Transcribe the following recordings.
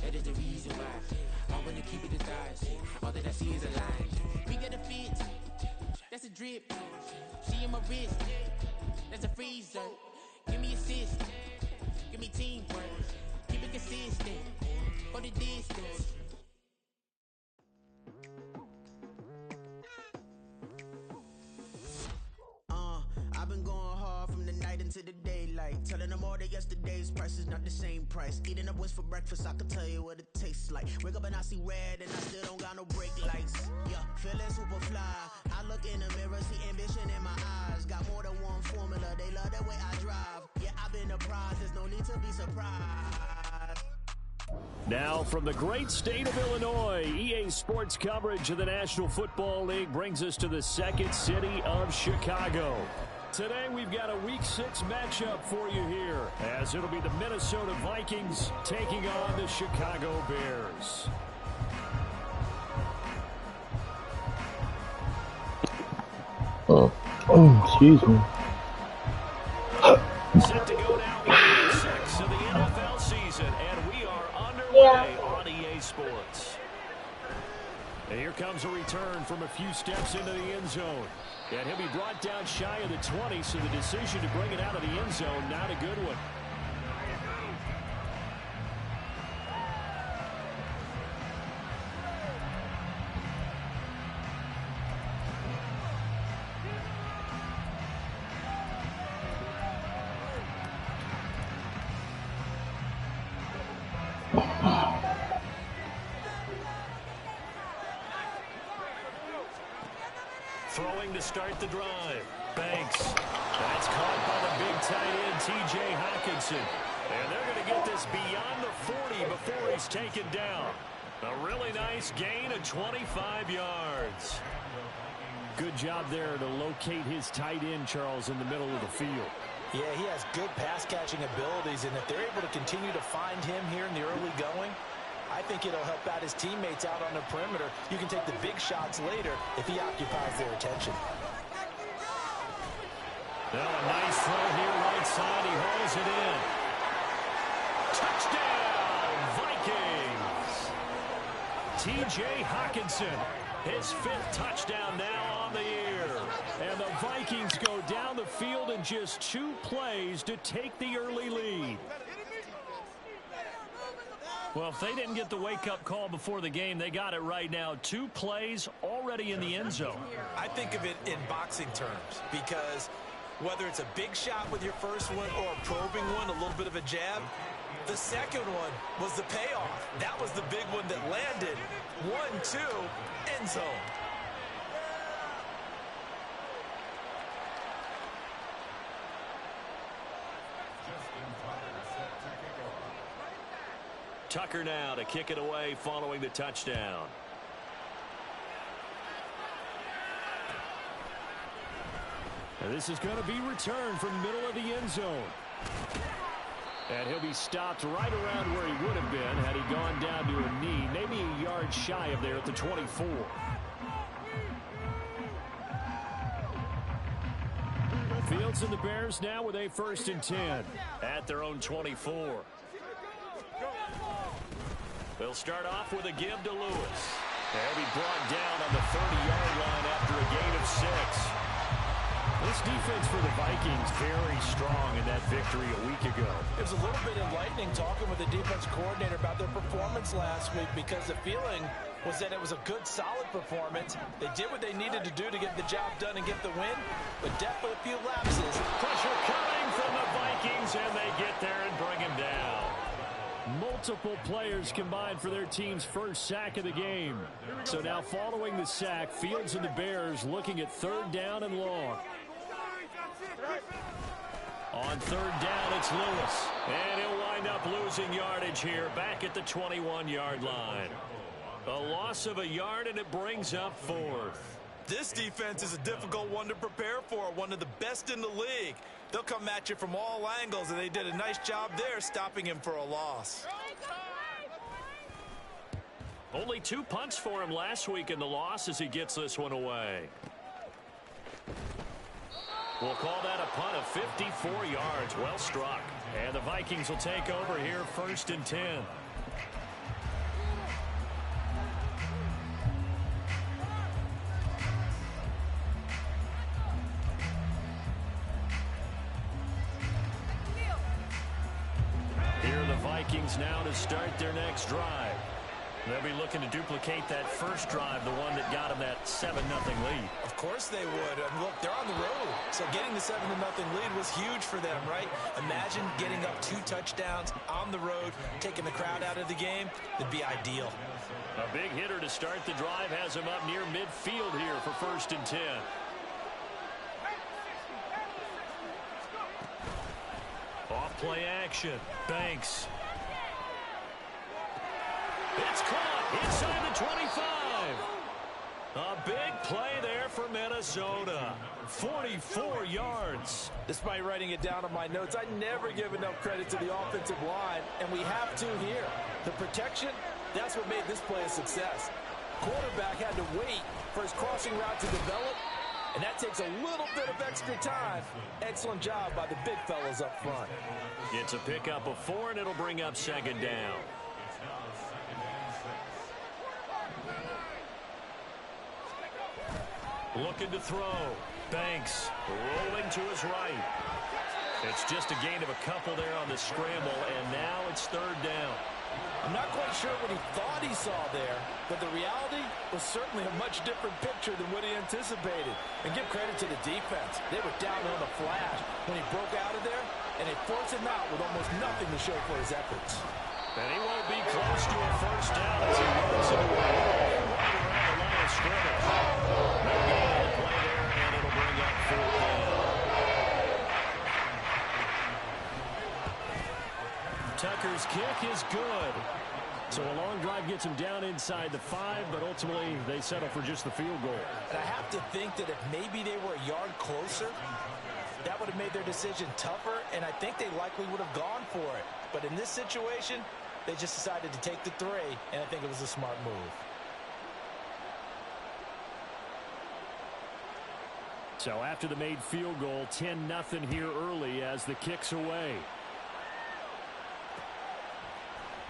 That is the reason why I wanna keep it a thighs. All that I see is a line. We got a fit, that's a drip. She in my wrist, that's a freezer. Give me assist, give me teamwork. Keep it consistent, for the distance. I've been going hard from the night into the daylight. Telling them all that yesterday's price is not the same price. Eating up wings for breakfast, I can tell you what it tastes like. Wake up and I see red and I still don't got no brake lights. Yeah, feeling super fly. I look in the mirror, see ambition in my eyes. Got more than one formula, they love the way I drive. Yeah, I've been a prize, there's no need to be surprised. Now from the great state of Illinois, EA Sports coverage of the National Football League brings us to the second city of Chicago. Today we've got a Week 6 matchup for you here, as it'll be the Minnesota Vikings taking on the Chicago Bears. Excuse me. Set to go now in Week 6 of the NFL season, and we are underway on EA Sports. And here comes a return from a few steps into the end zone. And he'll be brought down shy of the 20, so the decision to bring it out of the end zone, not a good one. Throwing to start the drive. Banks. That's caught by the big tight end, T.J. Hockenson. And they're going to get this beyond the 40 before he's taken down. A really nice gain of 25 yards. Good job there to locate his tight end, Charles, in the middle of the field. Yeah, he has good pass-catching abilities, and if they're able to continue to find him here in the early going, I think it'll help out his teammates out on the perimeter. You can take the big shots later if he occupies their attention. Now a nice throw here right side. He hauls it in. Touchdown, Vikings! T.J. Hockenson, his 5th touchdown now on the year. And the Vikings go down the field in just 2 plays to take the early lead. Well, if they didn't get the wake-up call before the game, they got it right now. 2 plays already in the end zone. I think of it in boxing terms, because whether it's a big shot with your first one or a probing one, a little bit of a jab, the second one was the payoff. That was the big one that landed. 1-2, end zone. Tucker now to kick it away following the touchdown. And this is going to be returned from the middle of the end zone. And he'll be stopped right around where he would have been had he gone down to a knee, maybe a yard shy of there at the 24. Fields and the Bears now with a 1st and 10 at their own 24. They'll start off with a give to Lewis. They'll be brought down on the 30-yard line after a gain of 6. This defense for the Vikings very strong in that victory a week ago. It was a little bit enlightening talking with the defense coordinator about their performance last week, because the feeling was that it was a good, solid performance. They did what they needed to do to get the job done and get the win, but definitely a few lapses. Pressure coming from the Vikings, and they get there and bring him down. Multiple players combined for their team's first sack of the game. So now following the sack, Fields and the Bears looking at 3rd down and long. On 3rd down, it's Lewis. And he'll wind up losing yardage here back at the 21-yard line. A loss of a yard, and it brings up 4th. This defense is a difficult one to prepare for, one of the best in the league. They'll come at you from all angles, and they did a nice job there stopping him for a loss. Only 2 punts for him last week in the loss as he gets this one away. We'll call that a punt of 54 yards. Well struck. And the Vikings will take over here 1st and 10. Vikings now to start their next drive. They'll be looking to duplicate that first drive, the one that got them that 7-0 lead. Of course they would. And look, they're on the road. So getting the 7-0 lead was huge for them, right? Imagine getting up 2 touchdowns on the road, taking the crowd out of the game. It'd be ideal. A big hitter to start the drive has him up near midfield here for 1st and 10. Off play action. Banks. It's caught inside the 25. A big play there for Minnesota. 44 yards. Despite writing it down on my notes, I never give enough credit to the offensive line, and we have to here. The protection, that's what made this play a success. Quarterback had to wait for his crossing route to develop, and that takes a little bit of extra time. Excellent job by the big fellas up front. It's a pickup of 4, and it'll bring up 2nd down. Looking to throw. Banks rolling to his right. It's just a gain of a couple there on the scramble, and now it's 3rd down. I'm not quite sure what he thought he saw there, but the reality was certainly a much different picture than what he anticipated. And give credit to the defense. They were down on the flash when he broke out of there, and they forced him out with almost nothing to show for his efforts. And he won't be close to a 1st down as he runs into a wall right around the line of scrimmage. No gain on the play there, and it'll bring up 4th down. Tucker's kick is good. So a long drive gets him down inside the 5, but ultimately they settle for just the field goal. And I have to think that if maybe they were a yard closer, that would have made their decision tougher, and I think they likely would have gone for it. But in this situation, they just decided to take the 3, and I think it was a smart move. So after the made field goal, 10-0 here early as the kick's away.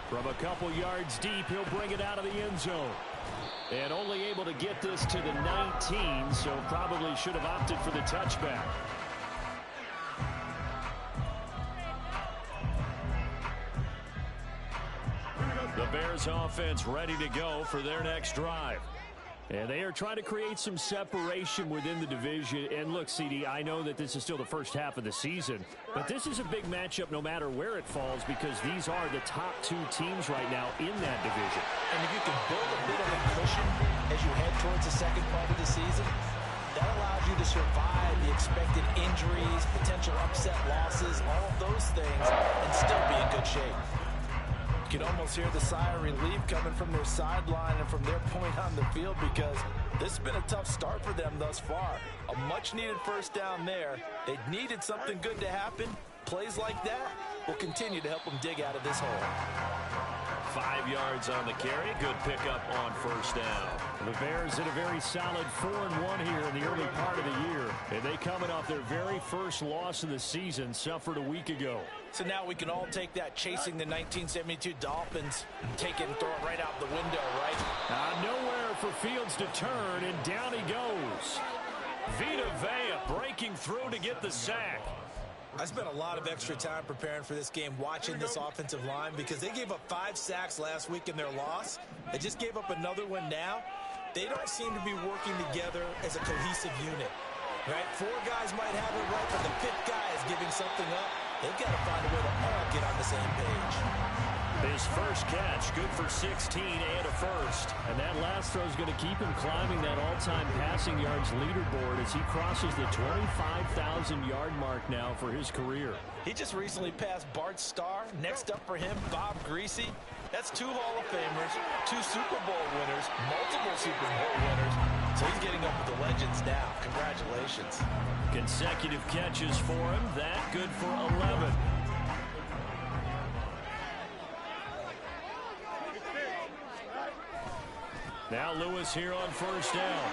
From a couple yards deep, he'll bring it out of the end zone. And only able to get this to the 19, so probably should have opted for the touchback. The Bears offense ready to go for their next drive. And they are trying to create some separation within the division. And look, CD, I know that this is still the first half of the season, but this is a big matchup no matter where it falls because these are the top 2 teams right now in that division. And if you can build a bit of a cushion as you head towards the second part of the season, that allows you to survive the expected injuries, potential upset losses, all of those things, and still be in good shape. You can almost hear the sigh of relief coming from their sideline and from their point on the field because this has been a tough start for them thus far. A much-needed 1st down there. They needed something good to happen. Plays like that will continue to help them dig out of this hole. 5 yards on the carry. Good pickup on 1st down. The Bears hit a very solid 4-1 here in the early part of the year. And they coming off their very first loss of the season, suffered a week ago. So now we can all take that chasing the 1972 Dolphins, take it and throw it right out the window, right? Nowhere for Fields to turn, and down he goes. Vita Vea breaking through to get the sack. I spent a lot of extra time preparing for this game watching this offensive line because they gave up 5 sacks last week in their loss. They just gave up another one now. They don't seem to be working together as a cohesive unit, right? 4 guys might have it right, but the 5th guy is giving something up. They've got to find a way to all get on the same page. His first catch, good for 16 and a 1st. And that last throw is going to keep him climbing that all-time passing yards leaderboard as he crosses the 25,000-yard mark now for his career. He just recently passed Bart Starr. Next up for him, Bob Greasy. That's 2 Hall of Famers, 2 Super Bowl winners, multiple Super Bowl winners. So he's getting up with the legends now. Congratulations. Consecutive catches for him. That good for 11. Now Lewis here on 1st down.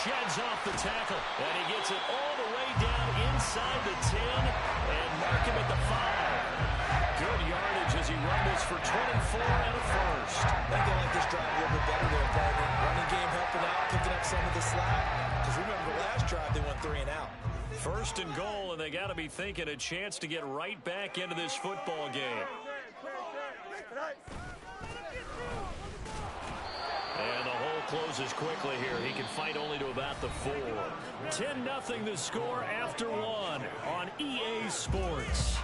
Sheds off the tackle, and he gets it all the way down inside the 10 and mark him at the 5. Good yardage as he rumbles for 24 and a 1st. I think they like this drive a little bit better there, partner. Running game helping out, picking up some of the slack. Because remember the last drive, they went 3 and out. First and goal, and they got to be thinking a chance to get right back into this football game. And the hole closes quickly here. He can fight only to about the 4. 10-0 the score after 1 on EA Sports.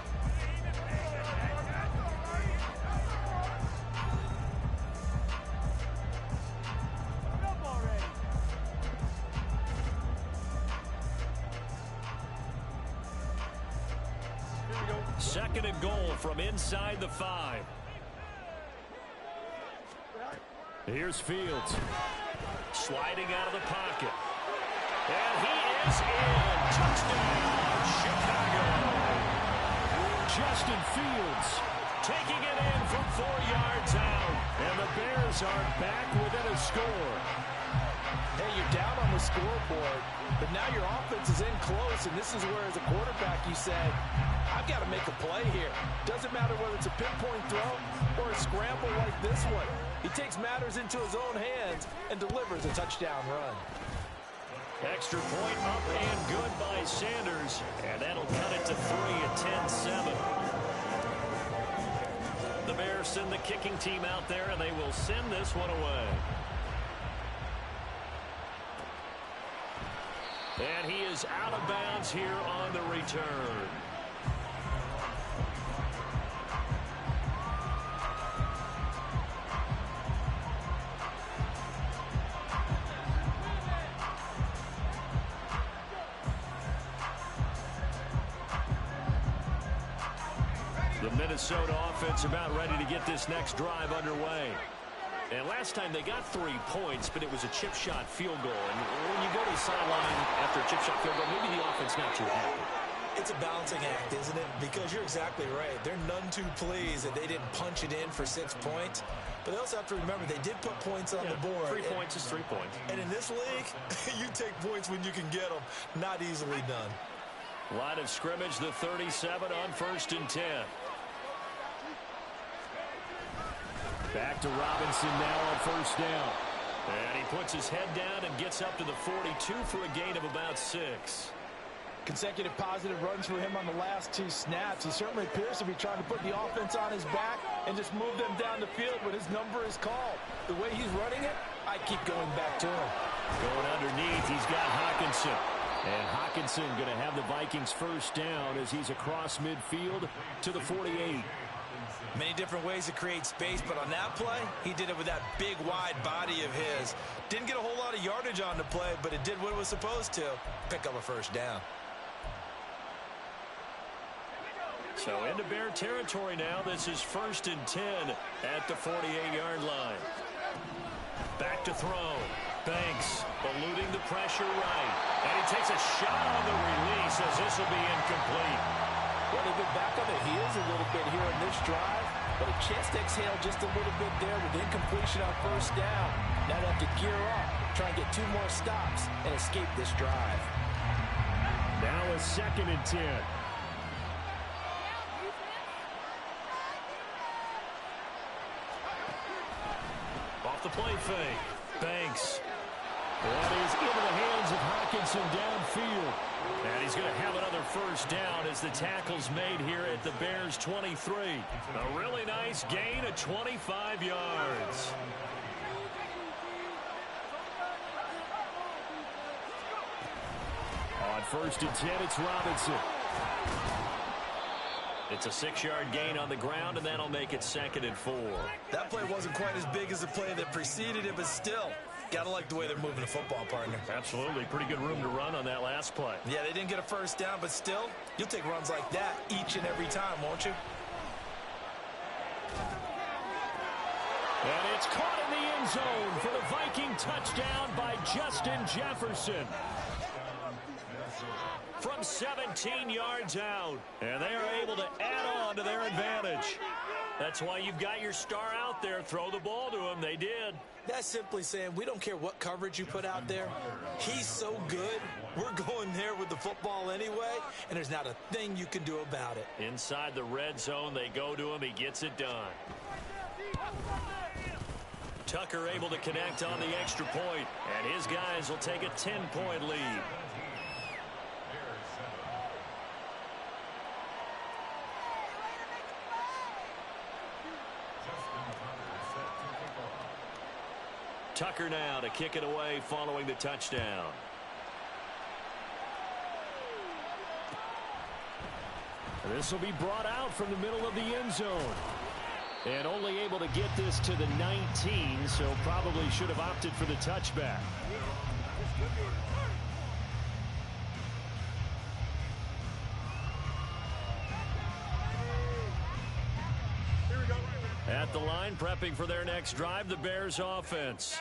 Second and goal from inside the 5. Here's Fields. Sliding out of the pocket. And he is in. Touchdown, Chicago. Justin Fields taking it in from 4 yards out. And the Bears are back within a score. Hey, you're down on the scoreboard, but now your offense is in close, and this is where, as a quarterback, you say, I've got to make a play here. Doesn't matter whether it's a pinpoint throw or a scramble like this one. He takes matters into his own hands and delivers a touchdown run. Extra point up and good by Sanders, and that'll cut it to 3 at 10-7. The Bears send the kicking team out there, and they will send this one away. And he is out of bounds here on the return. The Minnesota offense about ready to get this next drive underway. And last time they got 3 points, but it was a chip shot field goal. And when you go to the sideline after a chip shot field goal, maybe the offense not too happy. It's a balancing act, isn't it? Because you're exactly right. They're none too pleased that they didn't punch it in for 6 points. But they also have to remember they did put points on the board. 3 points is 3 points. And in this league, you take points when you can get them. Not easily done. Line of scrimmage, the 37 on 1st and 10. Back to Robinson now on 1st down. And he puts his head down and gets up to the 42 for a gain of about 6. Consecutive positive runs for him on the last 2 snaps. He certainly appears to be trying to put the offense on his back and just move them down the field when his number is called. The way he's running it, I keep going back to him. Going underneath, he's got Hockenson. And Hockenson going to have the Vikings 1st down as he's across midfield to the 48. Many different ways to create space, but on that play, he did it with that big, wide body of his. Didn't get a whole lot of yardage on the play, but it did what it was supposed to. Pick up a 1st down. So into Bear territory now. This is 1st and 10 at the 48-yard line. Back to throw. Banks eluding the pressure right. And he takes a shot on the release as this will be incomplete. Well, they've been back on their heels a little bit here in this drive, but a chance to exhale just a little bit there with incompletion on 1st down. Now they have to gear up, try and get 2 more stops, and escape this drive. Now a 2nd and 10. Off the play fake. Banks. That is into the hands of Hockenson downfield. And he's going to have another 1st down as the tackle's made here at the Bears 23. A really nice gain of 25 yards. On 1st and 10, it's Robinson. It's a 6-yard gain on the ground, and that'll make it 2nd and 4. That play wasn't quite as big as the play that preceded it, but still, gotta like the way they're moving the football, partner. Absolutely. Pretty good room to run on that last play. Yeah, they didn't get a 1st down, but still, you'll take runs like that each and every time, won't you? And it's caught in the end zone for the Viking touchdown by Justin Jefferson. From 17 yards out. And they are able to add on to their advantage. That's why you've got your star out there. Throw the ball to him. They did. That's simply saying we don't care what coverage you put out there. He's so good. We're going there with the football anyway, and there's not a thing you can do about it. Inside the red zone, they go to him. He gets it done. Tucker able to connect on the extra point, and his guys will take a 10-point lead. Tucker now to kick it away following the touchdown. This will be brought out from the middle of the end zone. And only able to get this to the 19, so probably should have opted for the touchback. At the line, prepping for their next drive, the Bears offense.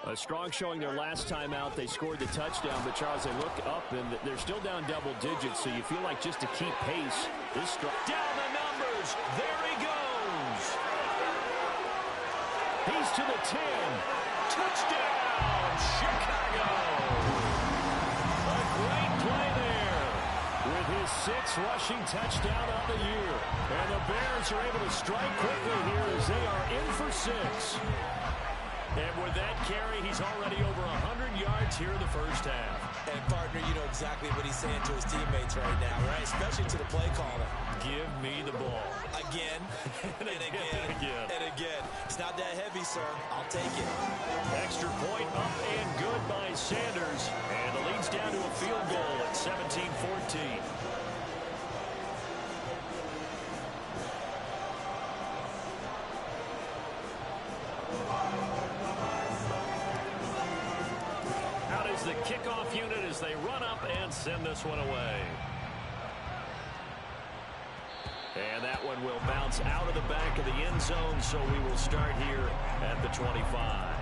A strong showing their last time out. They scored the touchdown, but Charles, they look up and they're still down double digits, so you feel like just to keep pace, this down the numbers. There he goes. He's to the 10. Touchdown, Chicago. A great play there with his 6th rushing touchdown of the year. And the Bears are able to strike quickly here as they are in for 6. And with that carry, he's already over 100 yards here in the first half. And, partner, you know exactly what he's saying to his teammates right now, right? Especially to the play caller. Give me the ball. Again, and again, and again. It's not that heavy, sir. I'll take it. Extra point up and good by Sanders. And the lead's down to a field goal at 17-14. The kickoff unit as they run up and send this one away. And that one will bounce out of the back of the end zone, so we will start here at the 25.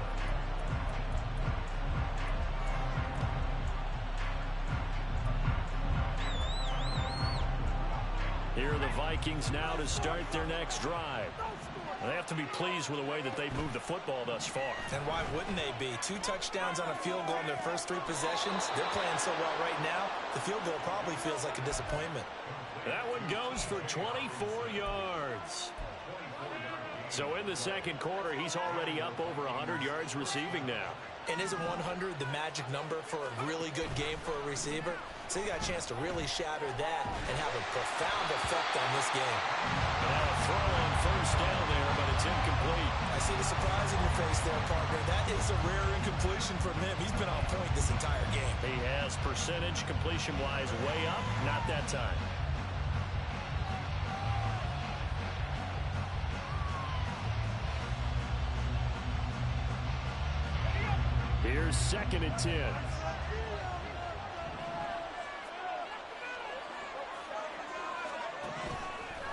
Here are the Vikings now to start their next drive. They have to be pleased with the way that they've moved the football thus far. And why wouldn't they be? 2 touchdowns on a field goal in their first 3 possessions. They're playing so well right now, the field goal probably feels like a disappointment. That one goes for 24 yards. So in the second quarter, he's already up over 100 yards receiving now. And isn't 100 the magic number for a really good game for a receiver? So he got a chance to really shatter that and have a profound effect on this game. Now a throw on first down there, but it's incomplete. I see the surprise in your face there, partner. That is a rare incompletion from him. He's been on point this entire game. He has percentage completion-wise way up, not that time. Here's 2nd and 10.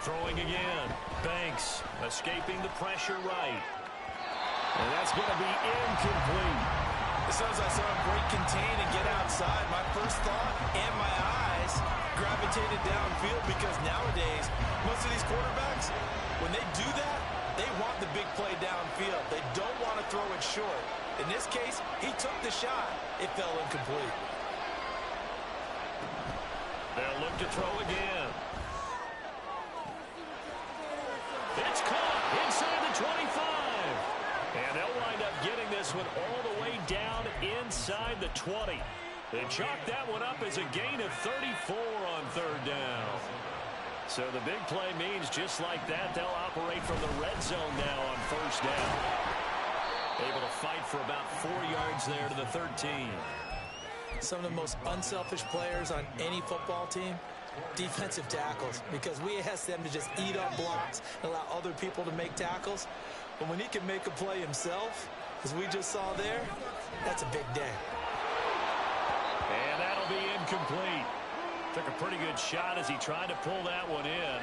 Throwing again. Banks escaping the pressure right. And that's going to be incomplete. As soon as I saw him break contain and get outside, my first thought and my eyes gravitated downfield because nowadays, most of these quarterbacks, when they do that, they want the big play downfield. They don't want to throw it short. In this case, he took the shot. It fell incomplete. They'll look to throw again. It's caught inside the 25. And they'll wind up getting this one all the way down inside the 20. They chalk that one up as a gain of 34 on 3rd down. So the big play means just like that, they'll operate from the red zone now on 1st down. Able to fight for about 4 yards there to the 13. Some of the most unselfish players on any football team, defensive tackles, because we ask them to just eat up blocks and allow other people to make tackles. But when he can make a play himself, as we just saw there, that's a big day. And that'll be incomplete. Took a pretty good shot as he tried to pull that one in.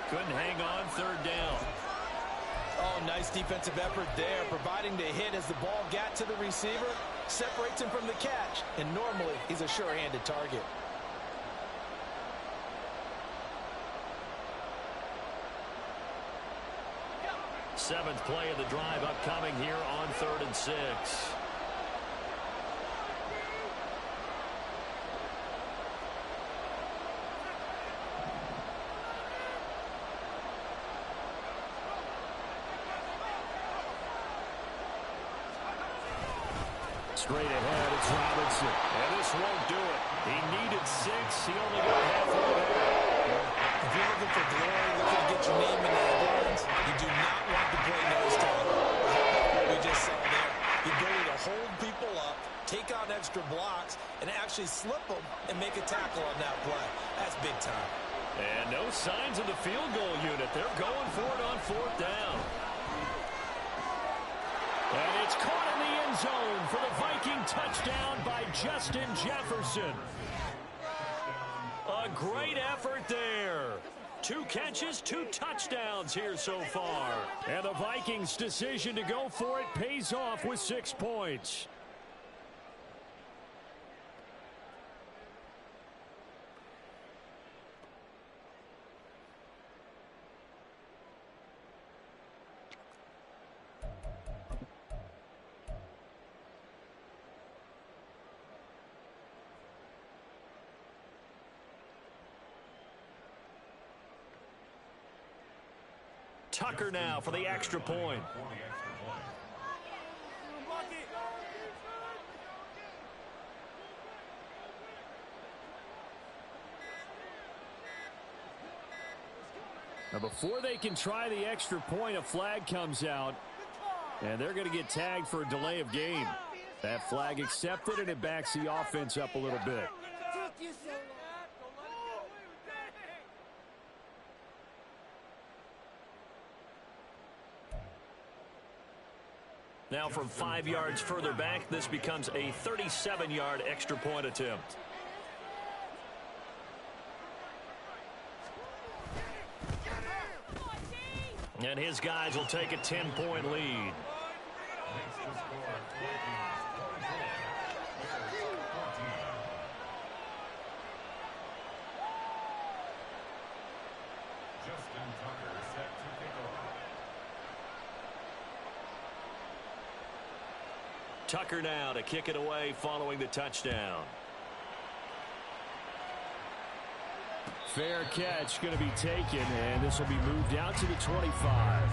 Couldn't hang on 3rd down. Oh, nice defensive effort there, providing the hit as the ball got to the receiver, separates him from the catch, and normally he's a sure-handed target. Seventh play of the drive upcoming here on 3rd and 6. Straight ahead, it's Robinson. And this won't do it. He needed 6. He only got halfway there. If you're looking for glory, looking to get your name in the headlines, you do not want to play nose tackle. What we just saw there, the ability to actually slip them and make a tackle on that play. That's big time. And no signs of the field goal unit. They're going for it on fourth down. And it's caught in the end zone for the Viking touchdown by Justin Jefferson. A great effort there. 2 catches, 2 touchdowns here so far. And the Vikings' decision to go for it pays off with 6 points. Tucker now for the extra point. Now before they can try the extra point, a flag comes out, and they're going to get tagged for a delay of game. That flag accepted, and it backs the offense up a little bit. Now from 5 yards further back, this becomes a 37-yard extra point attempt. And his guys will take a 10-point lead. Tucker now to kick it away following the touchdown. Fair catch going to be taken, and this will be moved out to the 25.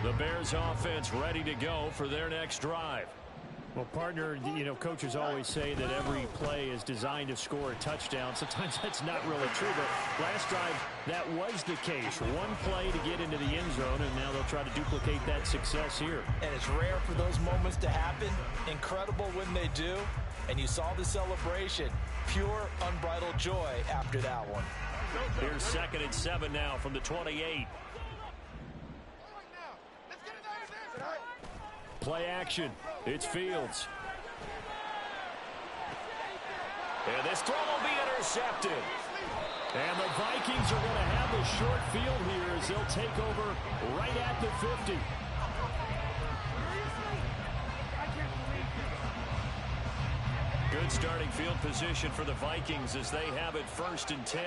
The Bears offense ready to go for their next drive. Well, partner, you know, coaches always say that every play is designed to score a touchdown. Sometimes that's not really true, but last drive, that was the case. One play to get into the end zone, and now they'll try to duplicate that success here. And it's rare for those moments to happen. Incredible when they do. And you saw the celebration. Pure, unbridled joy after that one. Here's 2nd and 7 now from the 28. Play action. It's Fields. And this throw will be intercepted. And the Vikings are going to have the short field here as they'll take over right at the 50. Good starting field position for the Vikings as they have it 1st and 10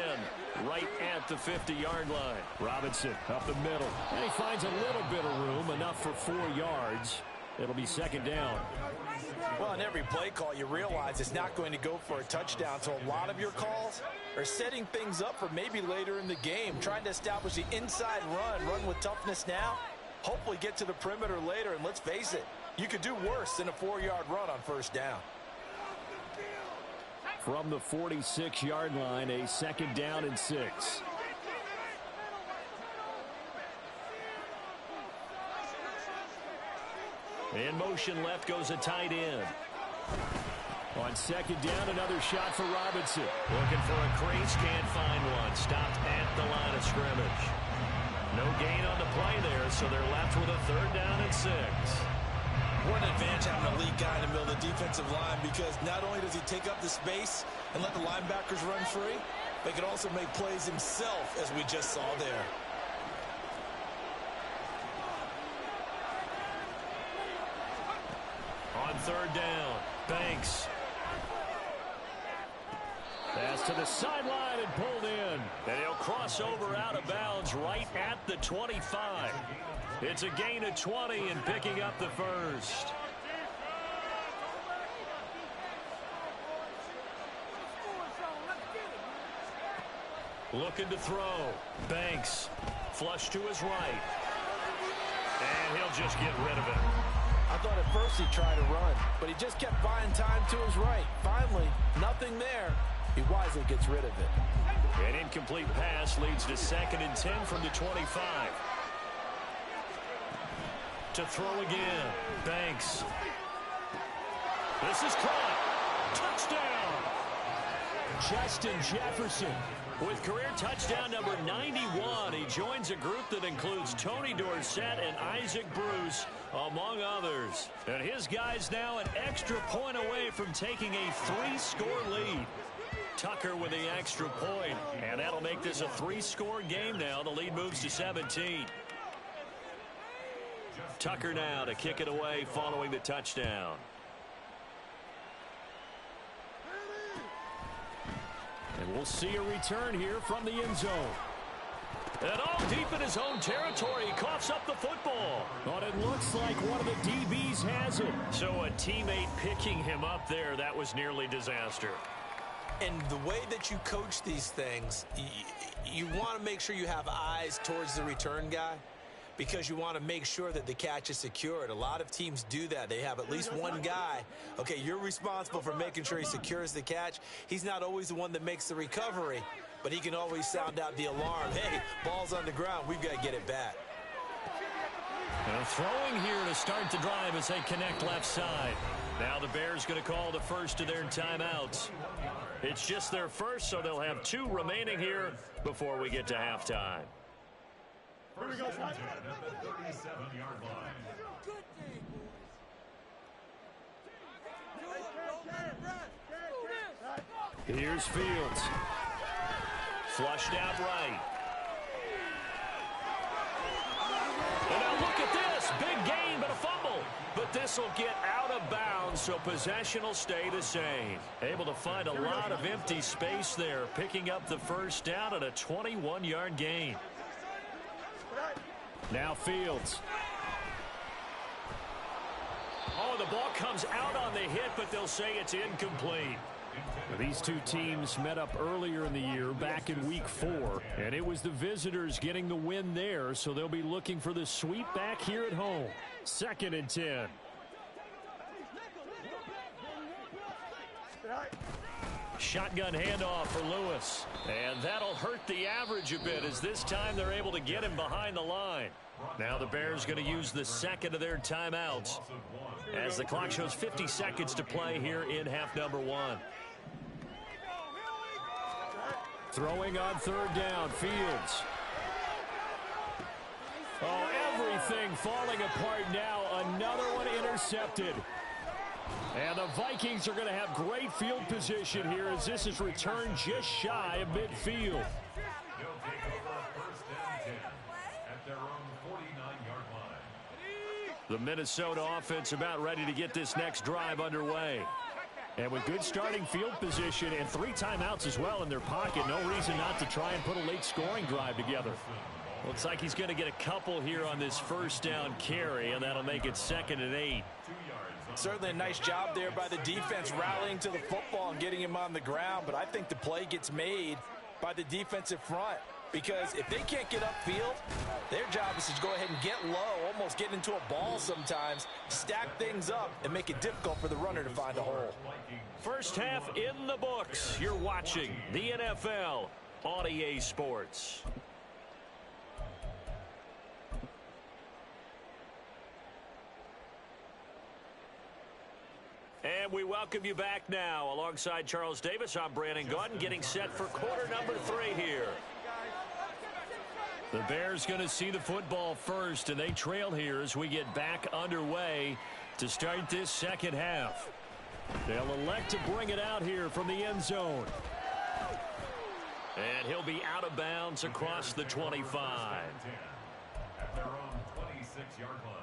right at the 50-yard line. Robinson up the middle. And he finds a little bit of room, enough for 4 yards. It'll be 2nd down. Well, in every play call, you realize it's not going to go for a touchdown. So a lot of your calls are setting things up for maybe later in the game, trying to establish the inside run with toughness now, hopefully get to the perimeter later. And let's face it, you could do worse than a 4-yard run on 1st down. From the 46-yard line, a 2nd down and 6. In motion left goes a tight end. On 2nd down, another shot for Robinson. Looking for a crease, can't find one. Stopped at the line of scrimmage. No gain on the play there, so they're left with a 3rd down and 6. What an advantage having a lead guy in the middle of the defensive line, because not only does he take up the space and let the linebackers run free, but he can also make plays himself, as we just saw there. On 3rd down, Banks. Pass to the sideline and pulled in. And he'll cross over out of bounds right at the 25. It's a gain of 20 and picking up the 1st. Looking to throw. Banks. Flush to his right. And he'll just get rid of it. I thought at first he'd try to run, but he just kept buying time to his right. Finally, nothing there. He wisely gets rid of it. An incomplete pass leads to 2nd and 10 from the 25. To throw again, Banks. This is caught. Touchdown! Justin Jefferson with career touchdown number 91. He joins a group that includes Tony Dorsett and Isaac Bruce, among others. And his guys now an extra point away from taking a 3-score lead. Tucker with the extra point, and that'll make this a 3-score game now. The lead moves to 17. Tucker now to kick it away following the touchdown. And we'll see a return here from the end zone. And all deep in his own territory, he coughs up the football. But it looks like one of the DBs has it. So a teammate picking him up there, that was nearly disaster. And the way that you coach these things, you want to make sure you have eyes towards the return guy because you want to make sure that the catch is secured. A lot of teams do that. They have at least one guy. Okay, you're responsible for making sure he secures the catch. He's not always the one that makes the recovery, but he can always sound out the alarm. Hey, ball's on the ground. We've got to get it back. And throwing here to start the drive as they connect left side. Now the Bears going to call the first of their timeouts. It's just their first, so they'll have 2 remaining here before we get to halftime. Here we go, at the 37-yard line. Here's Fields. Flushed out right. And now look at this. Big gain, but a fumble. But this will get out of bounds, so possession will stay the same. Able to find a lot of empty space there, picking up the first down at a 21-yard gain. Now Fields. Oh, the ball comes out on the hit, but they'll say it's incomplete. These two teams met up earlier in the year, back in week 4, and it was the visitors getting the win there, so they'll be looking for the sweep back here at home. 2nd and 10. Shotgun handoff for Lewis, and that'll hurt the average a bit as this time they're able to get him behind the line. Now the Bears going to use the 2nd of their timeouts as the clock shows 50 seconds to play here in half number 1. Throwing on 3rd down, Fields. Oh, everything falling apart now. Another one intercepted. And the Vikings are going to have great field position here as this is returned just shy of midfield. The Minnesota offense about ready to get this next drive underway. And with good starting field position and 3 timeouts as well in their pocket, no reason not to try and put a late scoring drive together. Looks like he's going to get a couple here on this first down carry, and that'll make it 2nd and 8. Certainly a nice job there by the defense rallying to the football and getting him on the ground, but I think the play gets made by the defensive front because if they can't get upfield, their job is to go ahead and get low, almost get into a ball sometimes, stack things up, and make it difficult for the runner to find a hole. First half in the books. You're watching the NFL on EA Sports. And we welcome you back now. Alongside Charles Davis, I'm Brandon Gaudin, getting set for quarter number 3 here. The Bears going to see the football first, and they trail here as we get back underway to start this second half. They'll elect to bring it out here from the end zone. And he'll be out of bounds across the 25. At their own 26-yard line.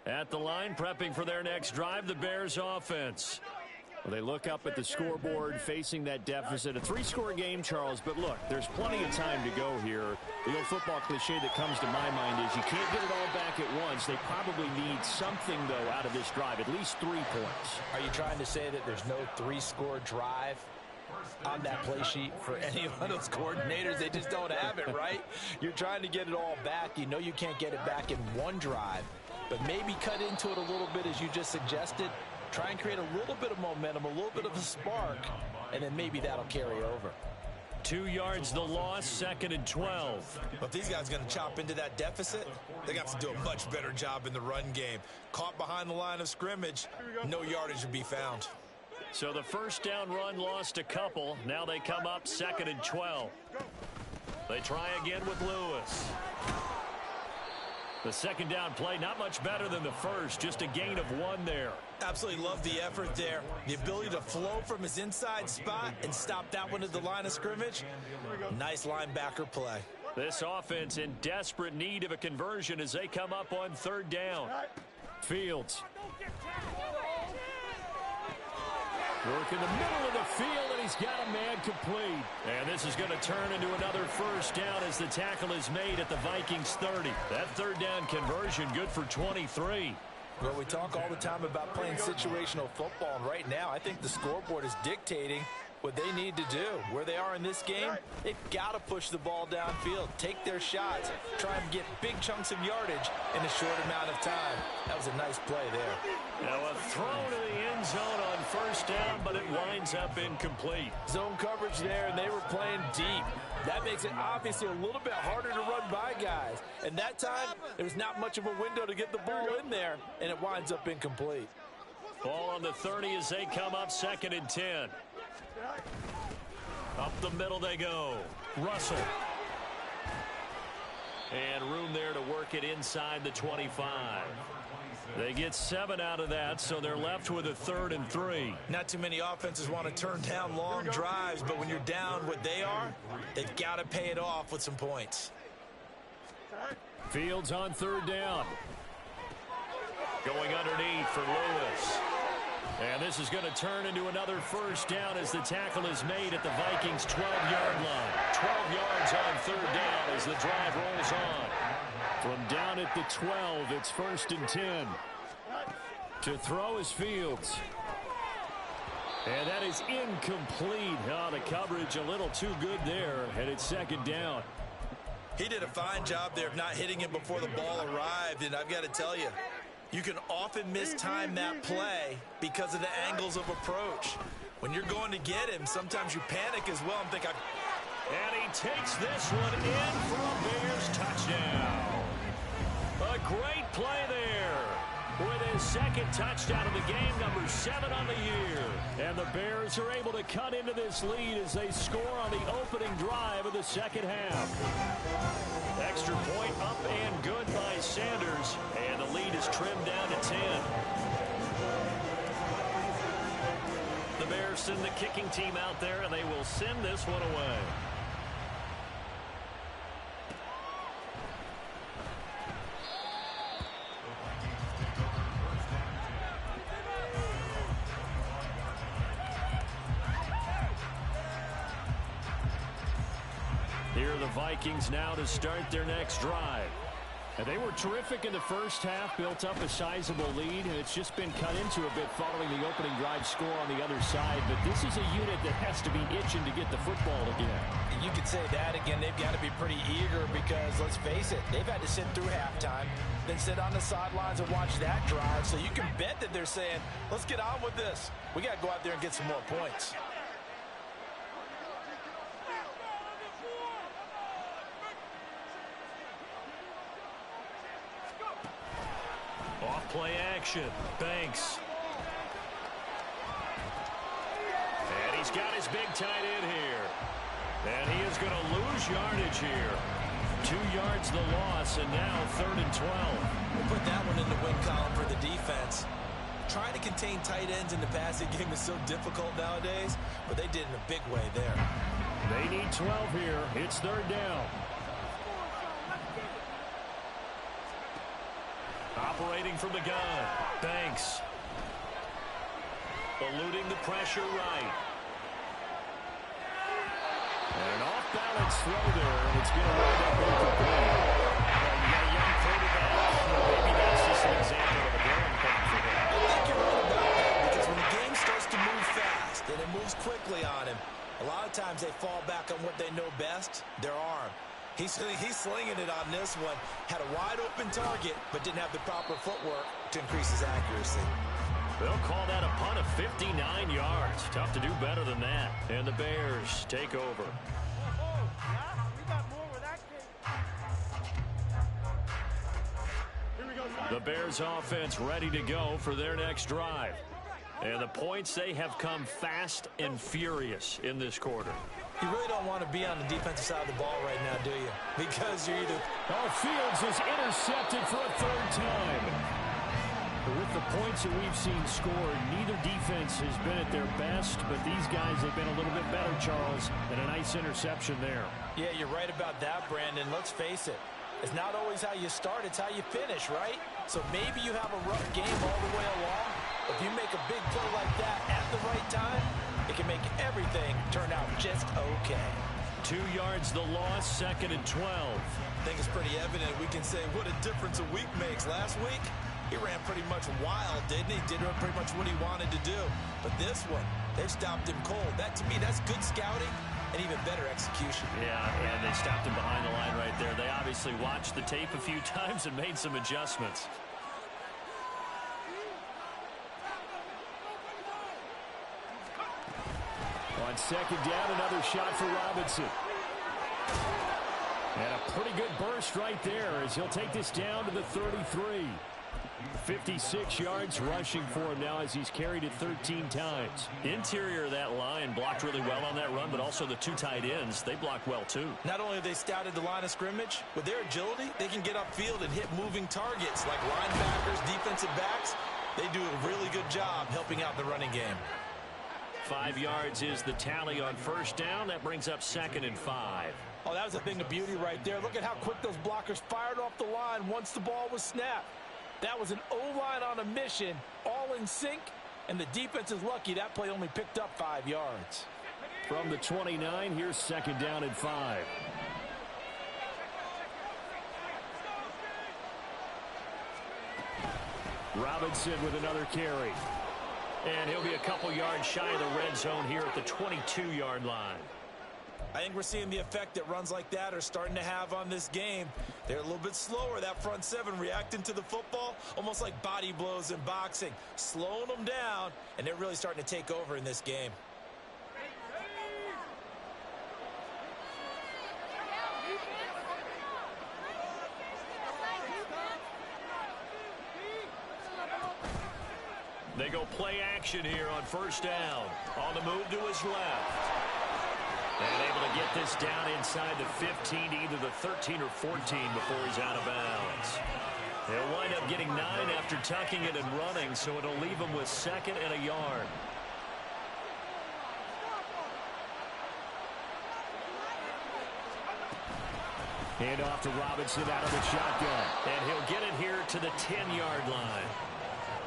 At the line, prepping for their next drive, the Bears offense. Well, they look up at the scoreboard facing that deficit. A 3-score game, Charles, but look, there's plenty of time to go here. The old football cliche that comes to my mind is you can't get it all back at once. They probably need something, though, out of this drive, at least 3 points. Are you trying to say that there's no 3-score drive on that play sheet for any one of those coordinators? They just don't have it, right? You're trying to get it all back. You know you can't get it back in one drive, but maybe cut into it a little bit as you just suggested. Try and create a little bit of momentum, a little bit of a spark, and then maybe that'll carry over. 2 yards the loss, 2nd and 12. But if these guys are going to chop into that deficit, they got to do a much better job in the run game. Caught behind the line of scrimmage, no yardage to be found. So the first down run lost a couple. Now they come up 2nd and 12. They try again with Lewis. The second down play, not much better than the first, just a gain of 1 there. Absolutely love the effort there. The ability to flow from his inside spot and stop that one at the line of scrimmage. Nice linebacker play. This offense in desperate need of a conversion as they come up on 3rd down. Fields. Work in the middle of the field, and he's got a man complete. And this is going to turn into another first down as the tackle is made at the Vikings 30. That 3rd down conversion good for 23. Well, we talk all the time about playing situational football, and right now I think the scoreboard is dictating what they need to do. Where they are in this game, they've got to push the ball downfield, take their shots, try and get big chunks of yardage in a short amount of time. That was a nice play there. Now a throw to the end zone on 1st down, but it winds up incomplete. Zone coverage there, and they were playing deep. That makes it obviously a little bit harder to run by guys. And that time, there's not much of a window to get the ball in there, and it winds up incomplete. Ball on the 30 as they come up 2nd and 10. Up the middle they go. Russell. And room there to work it inside the 25. They get 7 out of that, so they're left with a 3rd and 3. Not too many offenses want to turn down long drives, but when you're down what they are, they've got to pay it off with some points. Fields on 3rd down. Going underneath for Lewis. And this is going to turn into another first down as the tackle is made at the Vikings' 12-yard line. 12 yards on 3rd down as the drive rolls on. From down at the 12, it's 1st and 10. To throw is Fields. And that is incomplete. Oh, the coverage a little too good there, and it's 2nd down. He did a fine job there of not hitting him before the ball arrived, and I've got to tell you, you can often mistime that play because of the angles of approach. When you're going to get him, sometimes you panic as well and think, and he takes this one in for a Bears touchdown. A great play there with his 2nd touchdown of the game, number 7 on the year. And the Bears are able to cut into this lead as they score on the opening drive of the 2nd half. Extra point up and good by Sanders, and the lead is trimmed down to 10. The Bears send the kicking team out there, and they will send this one away. Here are the Vikings now to start their next drive. And they were terrific in the first half, built up a sizable lead, and it's just been cut into a bit following the opening drive score on the other side. But this is a unit that has to be itching to get the football again. You could say that again. They've got to be pretty eager because, let's face it, they've had to sit through halftime, then sit on the sidelines and watch that drive. So you can bet that they're saying, let's get on with this. We got to go out there and get some more points. Off-play action. Banks. And he's got his big tight end here. And he is going to lose yardage here. 2 yards the loss, and now 3rd and 12. We'll put that one in the win column for the defense. Trying to contain tight ends in the passing game is so difficult nowadays, but they did in a big way there. They need 12 here. It's 3rd down. Operating from the gun, Banks. eluding the pressure right. And an off-balance throw there, and it's going to wind up incomplete. You got a young quarterback. Maybe that's just an example of a growing point for him. I think you're right about that, because when the game starts to move fast and it moves quickly on him, a lot of times they fall back on what they know best, their arm. He's slinging it on this one. Had a wide-open target, but didn't have the proper footwork to increase his accuracy. They'll call that a punt of 59 yards. Tough to do better than that. And the Bears take over. The Bears offense ready to go for their next drive. And the points, they have come fast and furious in this quarter. You really don't want to be on the defensive side of the ball right now, do you? Because you're either... Fields is intercepted for a third time. With the points that we've seen scored, neither defense has been at their best, but these guys have been a little bit better, Charles, and a nice interception there. Yeah, you're right about that, Brandon. Let's face it. It's not always how you start, it's how you finish, right? So maybe you have a rough game all the way along. If you make a big play like that at the right time, it can make everything turn out just okay. 2 yards the loss, 2nd and 12. I think it's pretty evident we can say what a difference a week makes. Last week, he ran pretty much wild, didn't he? Did pretty much what he wanted to do. But this one, they've stopped him cold. That, to me, that's good scouting and even better execution. Yeah, and they stopped him behind the line right there. They obviously watched the tape a few times and made some adjustments. On 2nd down, another shot for Robinson. And a pretty good burst right there as he'll take this down to the 33. 56 yards rushing for him now as he's carried it 13 times. Interior of that line blocked really well on that run, but also the 2 tight ends, they blocked well too. Not only have they scouted the line of scrimmage, with their agility, they can get upfield and hit moving targets like linebackers, defensive backs. They do a really good job helping out the running game. 5 yards is the tally on 1st down. That brings up 2nd and 5. Oh, that was a thing of beauty right there. Look at how quick those blockers fired off the line once the ball was snapped. That was an O-line on a mission, all in sync, and the defense is lucky that play only picked up 5 yards. From the 29, here's 2nd down and 5. Robinson with another carry. And he'll be a couple yards shy of the red zone here at the 22-yard line. I think we're seeing the effect that runs like that are starting to have on this game. They're a little bit slower, that front 7, reacting to the football, almost like body blows in boxing, slowing them down, and they're really starting to take over in this game. They go play action here on 1st down. On the move to his left. And able to get this down inside the 15 to either the 13 or 14 before he's out of bounds. He'll wind up getting 9 after tucking it and running, so it'll leave him with 2nd and a yard. Hand off to Robinson out of the shotgun. And he'll get it here to the 10-yard line.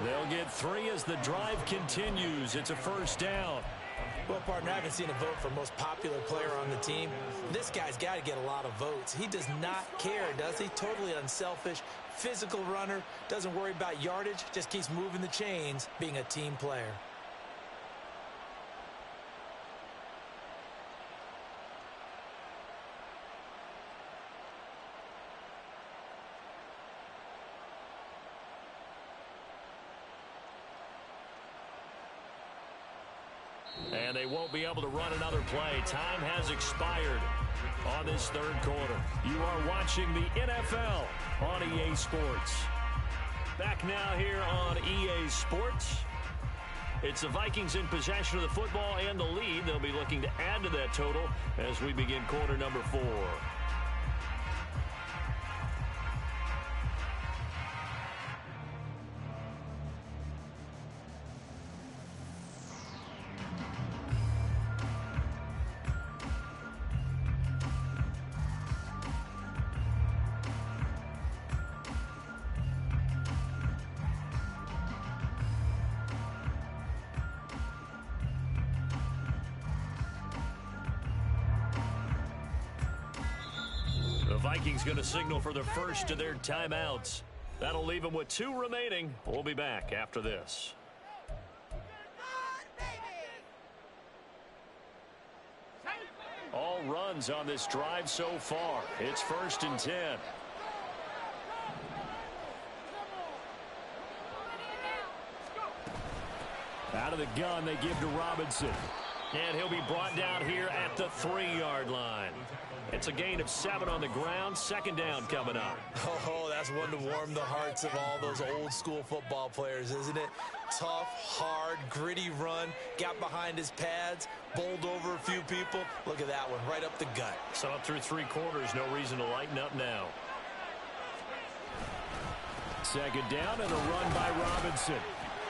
They'll get 3 as the drive continues. It's a 1st down. Well, partner, I haven't seen a vote for most popular player on the team. This guy's got to get a lot of votes. He does not care, does he? Totally unselfish, physical runner, doesn't worry about yardage, just keeps moving the chains, being a team player. And they won't be able to run another play. Time has expired on this 3rd quarter. You are watching the NFL on EA Sports. Back now here on EA Sports. It's the Vikings in possession of the football and the lead. They'll be looking to add to that total as we begin quarter number 4. Vikings going to signal for the first of their timeouts. That'll leave them with 2 remaining. We'll be back after this. All runs on this drive so far. It's 1st and 10. Out of the gun, they give to Robinson. And he'll be brought down here at the 3-yard line. It's a gain of 7 on the ground. 2nd down coming up. Oh, that's one to warm the hearts of all those old school football players, isn't it? Tough, hard, gritty run. Got behind his pads, bowled over a few people. Look at that one, right up the gut. So up through 3 quarters, no reason to lighten up now. 2nd down and a run by Robinson.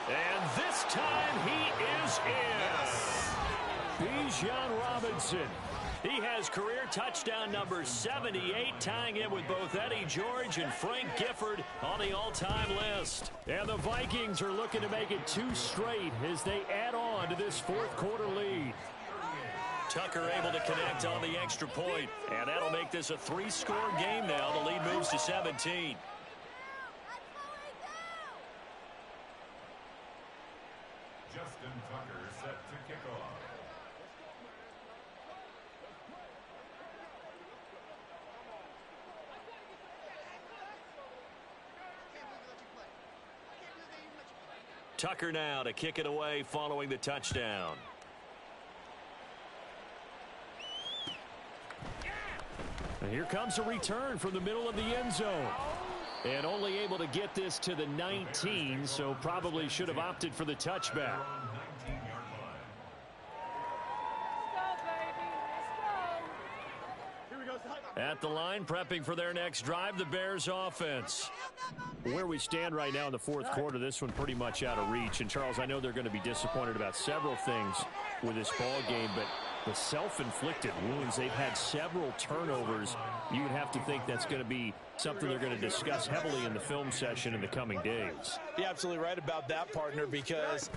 And this time he is in. Bijan Robinson. He has career touchdown number 78, tying in with both Eddie George and Frank Gifford on the all-time list. And the Vikings are looking to make it 2 straight as they add on to this 4th quarter lead. Tucker able to connect on the extra point, and that'll make this a 3-score game now. The lead moves to 17. Justin Tucker set to kick off. Tucker now to kick it away following the touchdown. And here comes a return from the middle of the end zone. And only able to get this to the 19, so probably should have opted for the touchback. At the line, prepping for their next drive, the Bears offense. Where we stand right now in the 4th quarter, this one pretty much out of reach. And, Charles, I know they're going to be disappointed about several things with this ball game, but the self-inflicted wounds, they've had several turnovers. You would have to think that's going to be something they're going to discuss heavily in the film session in the coming days. You're absolutely right about that, partner, because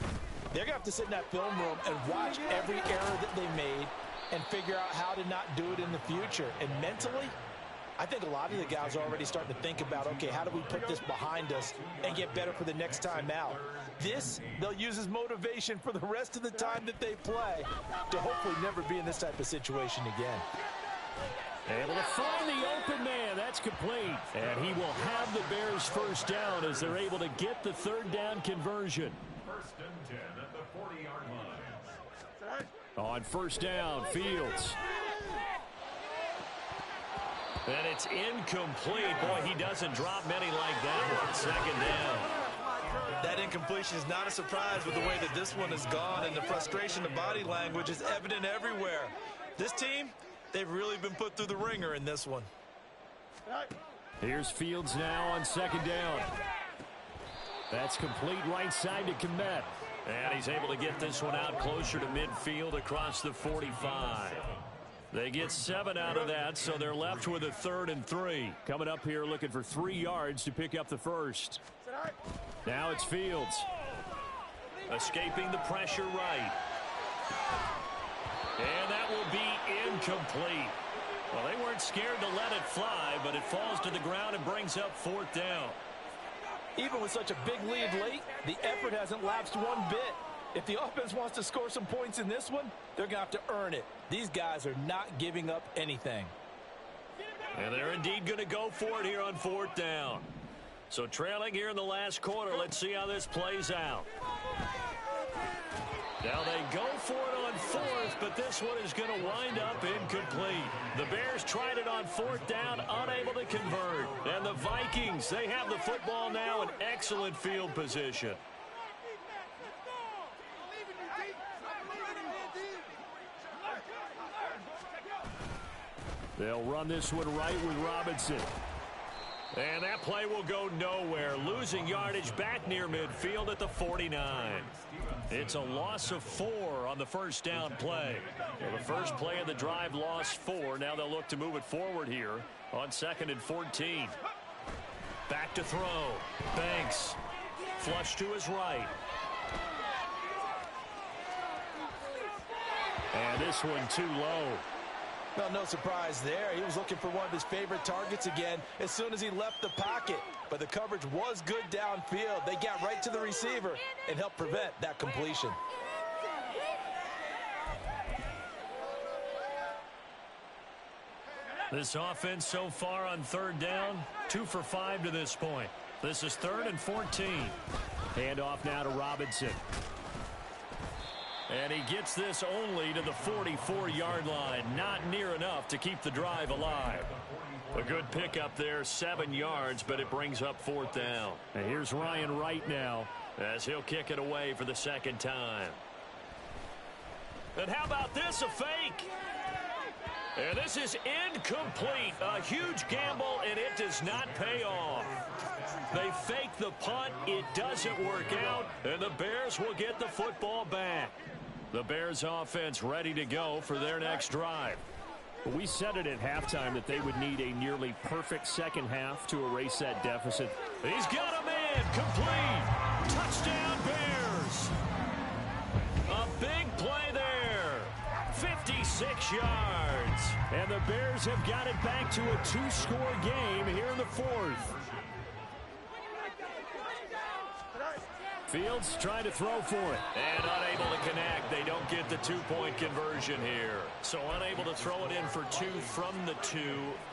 they're going to have to sit in that film room and watch every error that they made and figure out how to not do it in the future. And mentally, I think a lot of the guys are already starting to think about, okay, how do we put this behind us and get better for the next time out? This, they'll use as motivation for the rest of the time that they play to hopefully never be in this type of situation again. Able to find the open man. That's complete. And he will have the Bears 1st down as they're able to get the 3rd down conversion. 1st and 10 at the 40-yard line. On 1st down, Fields. And it's incomplete. Boy, he doesn't drop many like that one. 2nd down. That incompletion is not a surprise with the way that this one has gone, and the frustration, the body language is evident everywhere. This team, they've really been put through the ringer in this one. Here's Fields now on 2nd down. That's complete right side to Kmet. And he's able to get this one out closer to midfield across the 45. They get 7 out of that, so they're left with a 3rd and 3. Coming up here looking for 3 yards to pick up the 1st. Now it's Fields. Escaping the pressure right. And that will be incomplete. Well, they weren't scared to let it fly, but it falls to the ground and brings up 4th down. Even with such a big lead late, the effort hasn't lapsed one bit. If the offense wants to score some points in this one, they're going to have to earn it. These guys are not giving up anything. And they're indeed going to go for it here on 4th down. So trailing here in the last quarter, let's see how this plays out. Now they go for it on 4th, but this one is going to wind up incomplete. The Bears tried it on 4th down, unable to convert. And the Vikings, they have the football now in excellent field position. They'll run this one right with Robinson. And that play will go nowhere. Losing yardage back near midfield at the 49. It's a loss of 4 on the 1st down play. Well, the first play of the drive lost 4. Now they'll look to move it forward here on 2nd and 14. Back to throw. Banks. Flush to his right. And this one too low. Well, no surprise there. He was looking for one of his favorite targets again as soon as he left the pocket. But the coverage was good downfield. They got right to the receiver and helped prevent that completion. This offense so far on third down, 2 for 5 to this point. This is 3rd and 14. Handoff now to Robinson. And he gets this only to the 44-yard line. Not near enough to keep the drive alive. A good pickup there, 7 yards, but it brings up 4th down. And here's Ryan Wright now as he'll kick it away for the 2nd time. And how about this, a fake? And this is incomplete. A huge gamble, and it does not pay off. They fake the punt. It doesn't work out, and the Bears will get the football back. The Bears offense ready to go for their next drive. We said it at halftime that they would need a nearly perfect second half to erase that deficit. He's got a man. Complete. Touchdown, Bears. A big play there. 56 yards. And the Bears have got it back to a 2-score game here in the 4th. Fields trying to throw for it. And unable to connect. They don't get the 2-point conversion here. So unable to throw it in for 2 from the 2.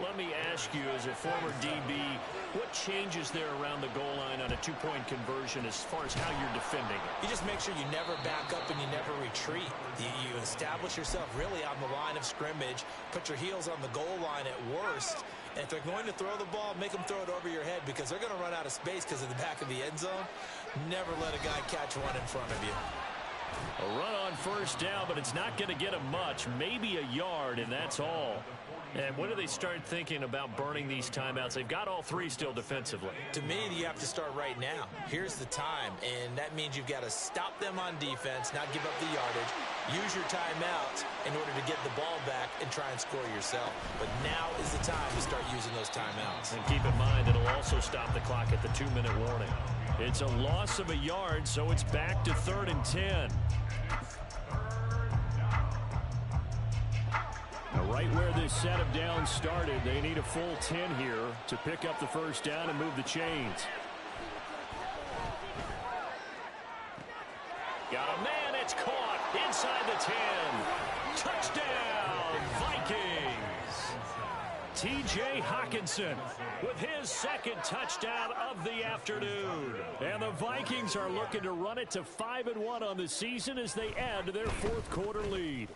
Let me ask you, as a former DB, what changes there around the goal line on a 2-point conversion as far as how you're defending it? You just make sure you never back up and you never retreat. You establish yourself really on the line of scrimmage. Put your heels on the goal line at worst. And if they're going to throw the ball, make them throw it over your head because they're going to run out of space because of the back of the end zone. Never let a guy catch one in front of you. A run on 1st down, but it's not going to get him much. Maybe a yard, and that's all. And when do they start thinking about burning these timeouts? They've got all 3 still defensively. To me, you have to start right now. Here's the time, and that means you've got to stop them on defense, not give up the yardage, use your timeouts in order to get the ball back and try and score yourself. But now is the time to start using those timeouts. And keep in mind, it'll also stop the clock at the 2-minute warning. It's a loss of a yard, so it's back to 3rd and 10. Now, right where this set of downs started, they need a full 10 here to pick up the 1st down and move the chains. Got a man, it's caught inside the 10. Touchdown, Vikings. T.J. Hockenson with his 2nd touchdown of the afternoon. And the Vikings are looking to run it to 5-1 on the season as they add to their 4th quarter lead.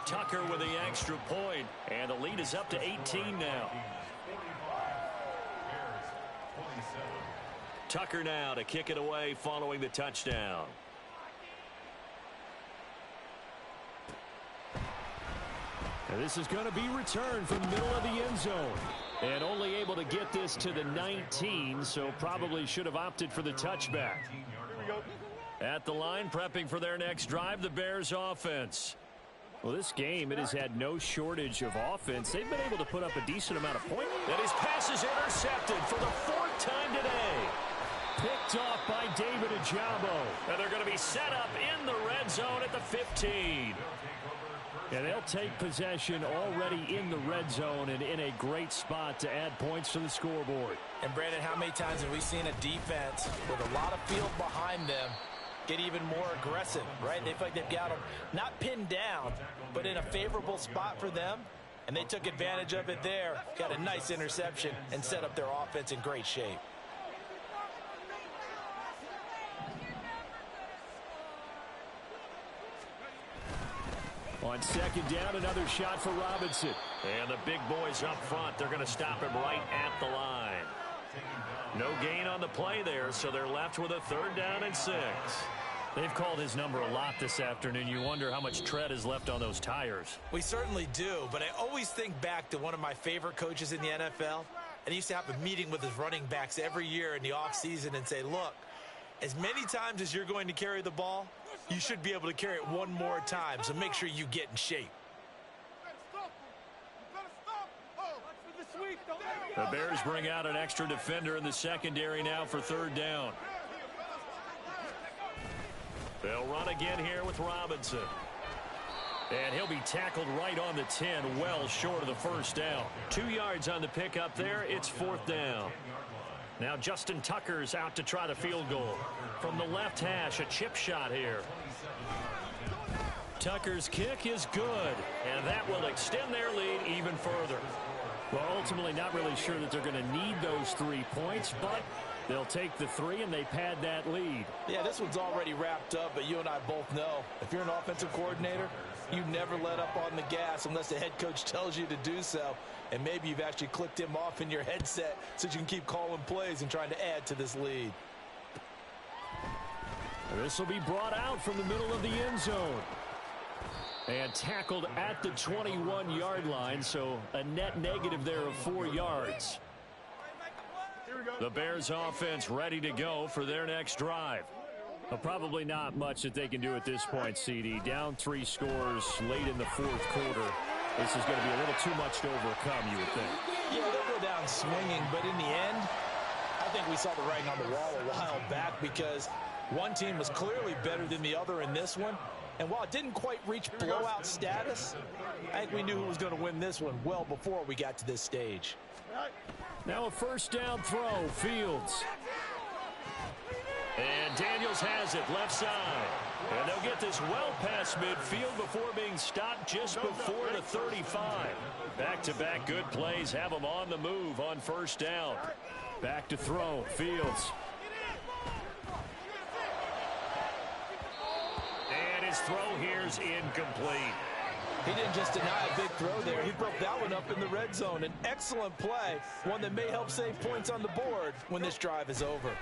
Tucker with the extra point, and the lead is up to 18 now. Tucker now to kick it away following the touchdown. And this is going to be returned from the middle of the end zone. And only able to get this to the 19, so probably should have opted for the touchback. At the line, prepping for their next drive, the Bears offense. Well, this game, it has had no shortage of offense. They've been able to put up a decent amount of points. And his pass is intercepted for the 4th time today. Picked off by David Ojabo. And they're going to be set up in the red zone at the 15. And they'll take possession already in the red zone and in a great spot to add points to the scoreboard. And, Brandon, how many times have we seen a defense with a lot of field behind them get even more aggressive, right? They feel like they've got them not pinned down, but in a favorable spot for them, and they took advantage of it there, got a nice interception, and set up their offense in great shape. On 2nd down, another shot for Robinson. And the big boys up front, they're going to stop him right at the line. No gain on the play there, so they're left with a 3rd down and 6. They've called his number a lot this afternoon. You wonder how much tread is left on those tires. We certainly do, but I always think back to one of my favorite coaches in the NFL, and he used to have a meeting with his running backs every year in the offseason and say, look, as many times as you're going to carry the ball, you should be able to carry it one more time, so make sure you get in shape. The Bears bring out an extra defender in the secondary now for 3rd down. They'll run again here with Robinson. And he'll be tackled right on the 10, well short of the first down. 2 yards on the pickup there. It's 4th down. Now Justin Tucker's out to try the field goal. From the left hash, a chip shot here. Tucker's kick is good, and that will extend their lead even further. Well, ultimately not really sure that they're going to need those 3 points, but they'll take the 3 and they pad that lead. Yeah, this one's already wrapped up, but you and I both know if you're an offensive coordinator, you never let up on the gas unless the head coach tells you to do so. And maybe you've actually clicked him off in your headset so you can keep calling plays and trying to add to this lead. This will be brought out from the middle of the end zone. And tackled at the 21-yard line, so a net negative there of 4 yards. The Bears offense ready to go for their next drive. Well, probably not much that they can do at this point, CD. Down 3 scores late in the 4th quarter. This is going to be a little too much to overcome, you would think. Yeah, they'll go down swinging, but in the end, I think we saw the writing on the wall a while back because one team was clearly better than the other in this one. And while it didn't quite reach blowout status, I think we knew who was going to win this one well before we got to this stage. Now a first down throw, Fields. And Daniels has it left side. And they'll get this well past midfield before being stopped just before the 35. Back-to-back good plays have them on the move on first down. Back to throw, Fields. And his throw here's incomplete. He didn't just deny a big throw there. He broke that one up in the red zone. An excellent play, one that may help save points on the board when this drive is over.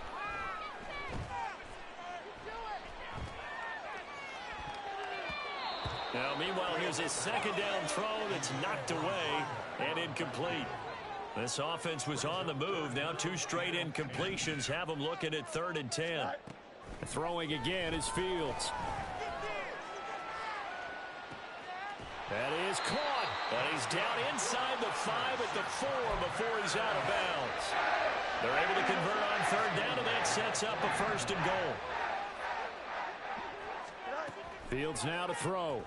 Now, meanwhile, here's his second down throw that's knocked away and incomplete. This offense was on the move. Now 2 straight incompletions have them looking at 3rd and 10. Throwing again is Fields. That is caught. And he's down inside the 5 at the 4 before he's out of bounds. They're able to convert on 3rd down, and that sets up a 1st and goal. Fields now to throw.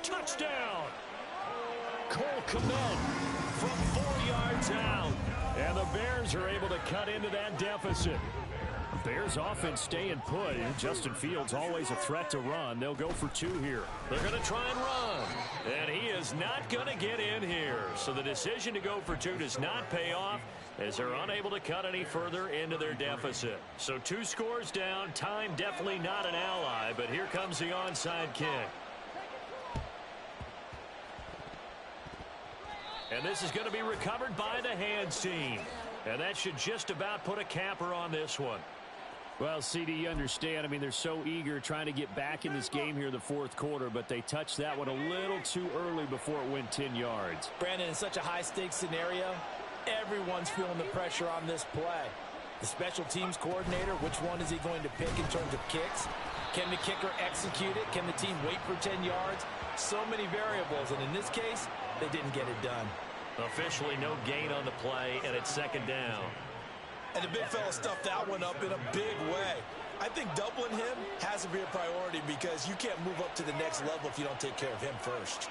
Touchdown! Cole Kmet from 4 yards out. And the Bears are able to cut into that deficit. Bears offense staying put. And Justin Fields always a threat to run. They'll go for 2 here. They're going to try and run. And he is not going to get in here. So the decision to go for 2 does not pay off as they're unable to cut any further into their deficit. So 2 scores down. Time definitely not an ally. But here comes the onside kick. And this is going to be recovered by the hands team. And that should just about put a capper on this one. Well, CD, you understand. I mean, they're so eager trying to get back in this game here in the 4th quarter, but they touched that one a little too early before it went 10 yards. Brandon, in such a high-stakes scenario, everyone's feeling the pressure on this play. The special teams coordinator, which one is he going to pick in terms of kicks? Can the kicker execute it? Can the team wait for 10 yards? So many variables, and in this case, they didn't get it done. Officially no gain on the play, and it's 2nd down. And the big fella stuffed that one up in a big way. I think doubling him has to be a priority because you can't move up to the next level if you don't take care of him first.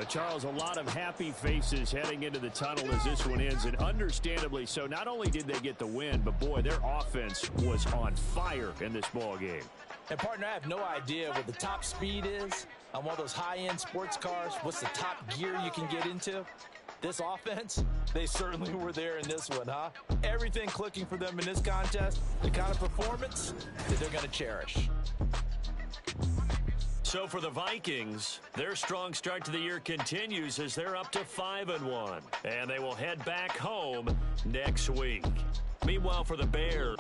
Charles, a lot of happy faces heading into the tunnel as this one ends, and understandably so. Not only did they get the win, but boy, their offense was on fire in this ball game. And partner, I have no idea what the top speed is on one of those high-end sports cars. What's the top gear you can get into? This offense, they certainly were there in this one, huh? Everything clicking for them in this contest, the kind of performance that they're going to cherish. So for the Vikings, their strong start to the year continues as they're up to 5-1. And they will head back home next week. Meanwhile, for the Bears.